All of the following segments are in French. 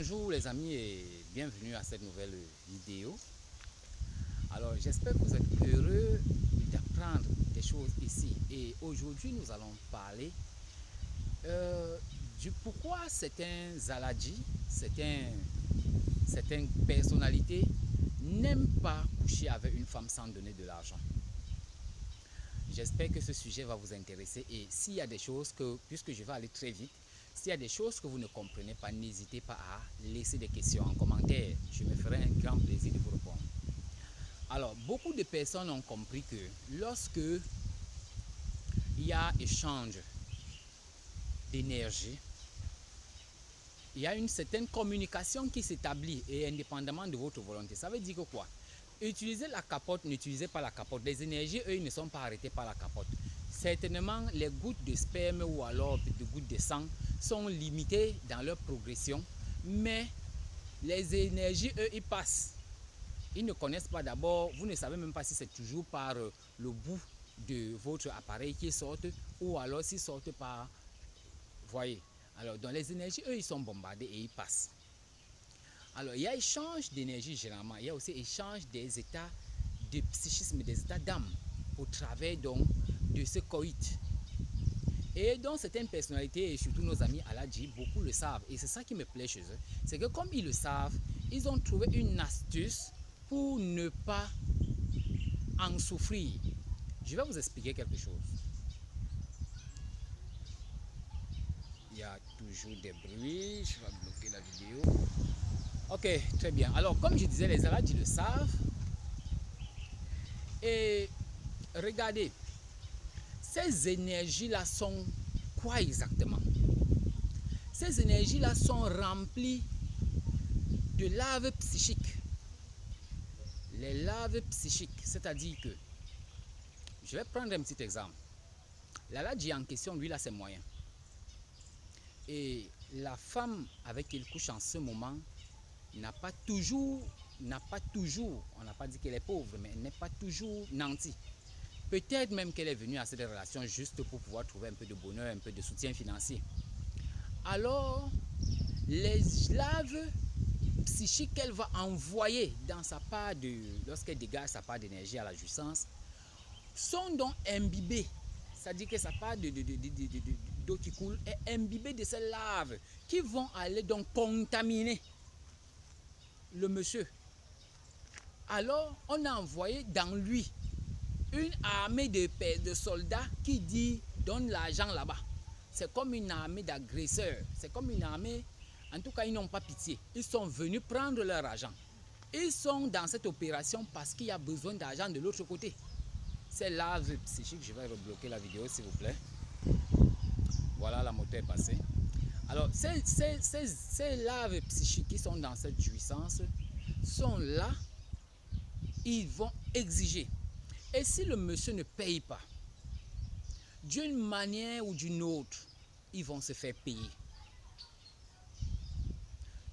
Bonjour les amis et bienvenue à cette nouvelle vidéo. Alors j'espère que vous êtes heureux d'apprendre des choses ici. Et aujourd'hui nous allons parler du pourquoi certains Zaladji, certaines personnalités n'aiment pas coucher avec une femme sans donner de l'argent. J'espère que ce sujet va vous intéresser et s'il y a des choses que, puisque je vais aller très vite, s'il y a des choses que vous ne comprenez pas, n'hésitez pas à laisser des questions en commentaire. Je me ferai un grand plaisir de vous répondre. Alors, beaucoup de personnes ont compris que lorsque il y a échange d'énergie, il y a une certaine communication qui s'établit et indépendamment de votre volonté. Ça veut dire que quoi? Utilisez la capote, n'utilisez pas la capote. Les énergies, eux, ils ne sont pas arrêtés par la capote. Certainement, les gouttes de sperme ou alors des gouttes de sang sont limitées dans leur progression, mais les énergies, eux, ils passent. Ils ne connaissent pas d'abord, vous ne savez même pas si c'est toujours par le bout de votre appareil qu'ils sortent ou alors s'ils sortent par, voyez. Alors, dans les énergies, eux, ils sont bombardés et ils passent. Alors, il y a échange d'énergie généralement, il y a aussi échange des états de psychisme, des états d'âme au travers donc de ce coït. Et donc certaines personnalités, et surtout nos amis Aladji, beaucoup le savent. Et c'est ça qui me plaît chez eux. C'est que comme ils le savent, ils ont trouvé une astuce pour ne pas en souffrir. Je vais vous expliquer quelque chose. Il y a toujours des bruits. Je vais bloquer la vidéo. Ok, très bien. Alors, comme je disais, les Aladji le savent. Et regardez, ces énergies-là sont quoi exactement? Ces énergies-là sont remplies de laves psychiques. Les laves psychiques, c'est-à-dire que, je vais prendre un petit exemple. L'Aladji en question, lui, là, ses moyens. Et la femme avec qui il couche en ce moment n'a pas toujours, on n'a pas dit qu'elle est pauvre, mais elle n'est pas toujours nantie. Peut-être même qu'elle est venue à cette relation juste pour pouvoir trouver un peu de bonheur, un peu de soutien financier. Alors, les laves psychiques qu'elle va envoyer dans sa part de, lorsqu'elle dégage sa part d'énergie à la jouissance, sont donc imbibées. C'est-à-dire que sa part d'eau qui coule est imbibée de ces laves qui vont aller donc contaminer le monsieur. Alors, on a envoyé dans lui une armée de soldats qui dit donne l'argent là-bas. C'est comme une armée d'agresseurs. C'est comme une armée, en tout cas, ils n'ont pas pitié. Ils sont venus prendre leur argent. Ils sont dans cette opération parce qu'il y a besoin d'argent de l'autre côté. C'est laves psychique. Je vais rebloquer la vidéo s'il vous plaît. Voilà, la moto est passée. Alors, ces laves psychiques qui sont dans cette jouissance sont là. Ils vont exiger. Et si le monsieur ne paye pas, d'une manière ou d'une autre, ils vont se faire payer.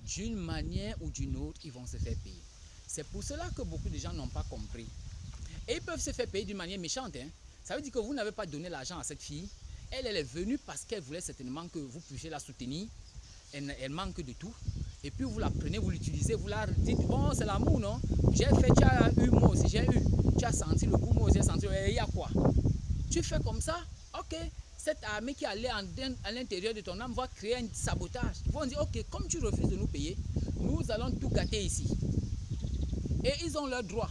D'une manière ou d'une autre, ils vont se faire payer. C'est pour cela que beaucoup de gens n'ont pas compris. Et ils peuvent se faire payer d'une manière méchante. Hein. Ça veut dire que vous n'avez pas donné l'argent à cette fille. Elle est venue parce qu'elle voulait certainement que vous puissiez la soutenir. Elle manque de tout. Et puis vous la prenez, vous l'utilisez, vous la dites, bon c'est l'amour non? J'ai fait, tu as eu, moi aussi j'ai eu. Tu as senti le goût, moi aussi j'ai senti, il y a quoi? Tu fais comme ça, ok. Cette armée qui allait à l'intérieur de ton âme va créer un sabotage. Ils vont dire, ok, comme tu refuses de nous payer, nous allons tout gâter ici. Et ils ont leur droit.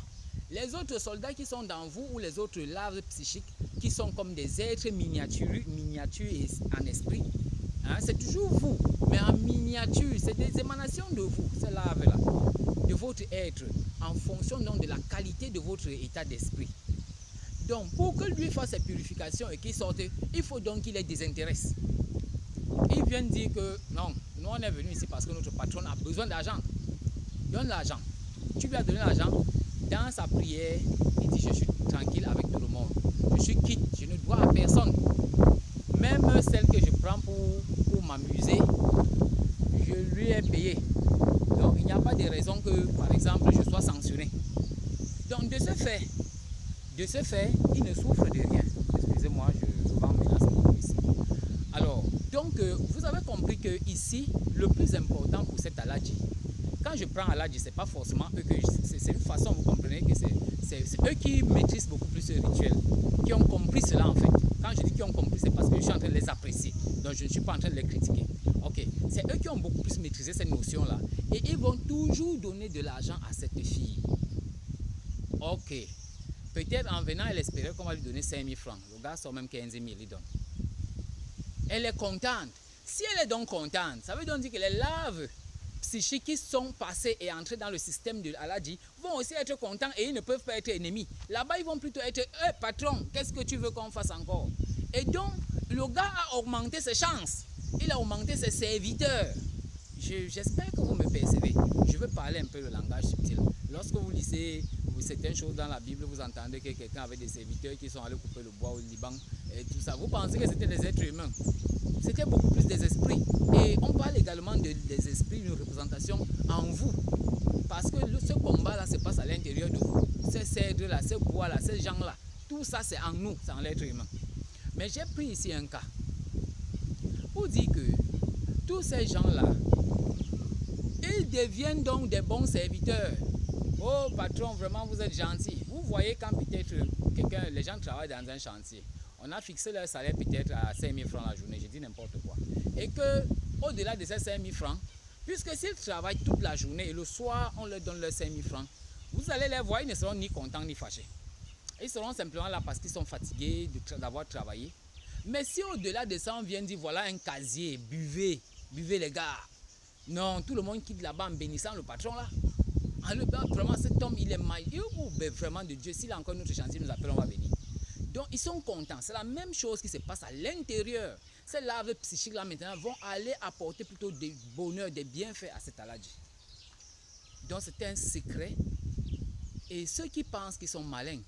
Les autres soldats qui sont dans vous ou les autres laves psychiques qui sont comme des êtres miniatures en esprit, hein, c'est toujours vous, mais en miniature, c'est des émanations de vous, ces laves-là, de votre être, en fonction donc de la qualité de votre état d'esprit. Donc, pour que lui fasse sa purification et qu'il sorte, il faut donc qu'il les désintéresse. Ils viennent dire que non, nous on est venu ici parce que notre patron a besoin d'argent. Donne l'argent. Tu lui as donné l'argent. Dans sa prière, il dit je suis tranquille avec tout le monde. Je suis quitte, je ne dois à personne. Même celle que je prends pour m'amuser, je lui ai payé. Donc il n'y a pas de raison que, par exemple, je sois sanctionné. Donc de ce fait, il ne souffre de rien. Excusez-moi, je vends menace ici. Alors, donc Donc, vous avez compris que ici, le plus important pour cet Aladji, quand je prends Aladji, ce n'est pas forcément eux que c'est une façon, vous comprenez que c'est eux qui maîtrisent beaucoup plus ce rituel, qui ont compris cela en fait. Quand je dis qu'ils ont compris, c'est parce que je suis en train de les apprécier. Donc, je ne suis pas en train de les critiquer. Ok, c'est eux qui ont beaucoup plus maîtrisé cette notion-là. Et ils vont toujours donner de l'argent à cette fille. Ok. Peut-être en venant, elle espérait qu'on va lui donner 5 000 francs. Le gars sort même 15 000, il donne. Elle est contente. Si elle est donc contente, ça veut donc dire que les laves psychiques qui sont passées et entrées dans le système de Aladji vont aussi être contents et ils ne peuvent pas être ennemis. Là-bas, ils vont plutôt être hey, patron, qu'est-ce que tu veux qu'on fasse encore? Et donc, le gars a augmenté ses chances. Il a augmenté ses serviteurs. J'espère que vous me percevez. Je veux parler un peu le langage subtil. Lorsque vous lisez certaines choses dans la Bible, vous entendez que quelqu'un avait des serviteurs qui sont allés couper le bois au Liban et tout ça. Vous pensez que c'était des êtres humains. C'était beaucoup plus des esprits. Et on parle également des esprits, une représentation en vous. Parce que ce combat-là se passe à l'intérieur de vous. Ces cèdres-là, ces bois-là, ces gens-là, tout ça c'est en nous, c'est en l'être humain. Mais j'ai pris ici un cas pour dire que tous ces gens-là, ils deviennent donc des bons serviteurs. Oh patron, vraiment vous êtes gentil. Vous voyez quand peut-être les gens travaillent dans un chantier, on a fixé leur salaire peut-être à 5 000 francs la journée, je dis n'importe quoi. Et que au-delà de ces 5 000 francs, puisque s'ils travaillent toute la journée et le soir on leur donne leurs 5 000 francs, vous allez les voir, ils ne seront ni contents ni fâchés. Ils seront simplement là parce qu'ils sont fatigués d'avoir travaillé. Mais si au-delà de ça on vient dire voilà un casier, buvez les gars. Non, tout le monde quitte là-bas en bénissant le patron là. Vraiment cet homme il est maillot, vraiment de Dieu, s'il a encore notre chantier, nous appelle, on va venir. Donc ils sont contents, c'est la même chose qui se passe à l'intérieur. Ces laves psychiques là maintenant vont aller apporter plutôt des bonheurs, des bienfaits à cet Aladji. Donc c'est un secret. Et ceux qui pensent qu'ils sont malins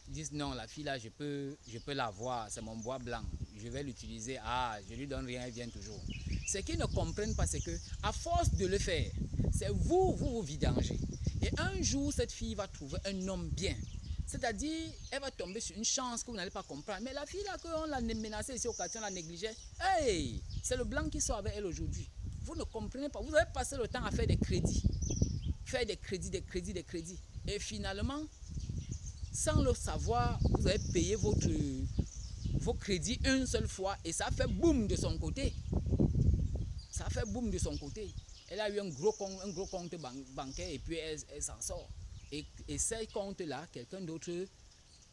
disent non, la fille là je peux la voir, c'est mon bois blanc, je vais l'utiliser, je lui donne rien, elle vient toujours. Ce qu'ils ne comprennent pas, c'est que à force de le faire, c'est vous vidangez. Et un jour cette fille va trouver un homme bien. C'est-à-dire, elle va tomber sur une chance que vous n'allez pas comprendre. Mais la fille là, qu'on l'a menacée ici au quartier, on la négligeait. Hey, c'est le blanc qui sort avec elle aujourd'hui. Vous ne comprenez pas. Vous avez passé le temps à faire des crédits. Faire des crédits. Et finalement, sans le savoir, vous avez payé vos crédits une seule fois et ça a fait boum de son côté. Ça a fait boum de son côté. Elle a eu un gros compte bancaire et puis elle s'en sort. Et ces comptes-là, quelqu'un d'autre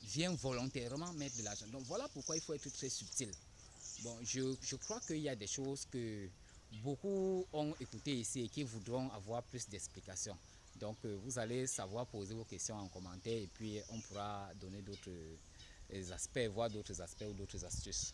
vient volontairement mettre de l'argent. Donc voilà pourquoi il faut être très subtil. Bon, je crois qu'il y a des choses que beaucoup ont écoutées ici et qui voudront avoir plus d'explications. Donc vous allez savoir poser vos questions en commentaire et puis on pourra donner d'autres aspects, voir d'autres aspects ou d'autres astuces.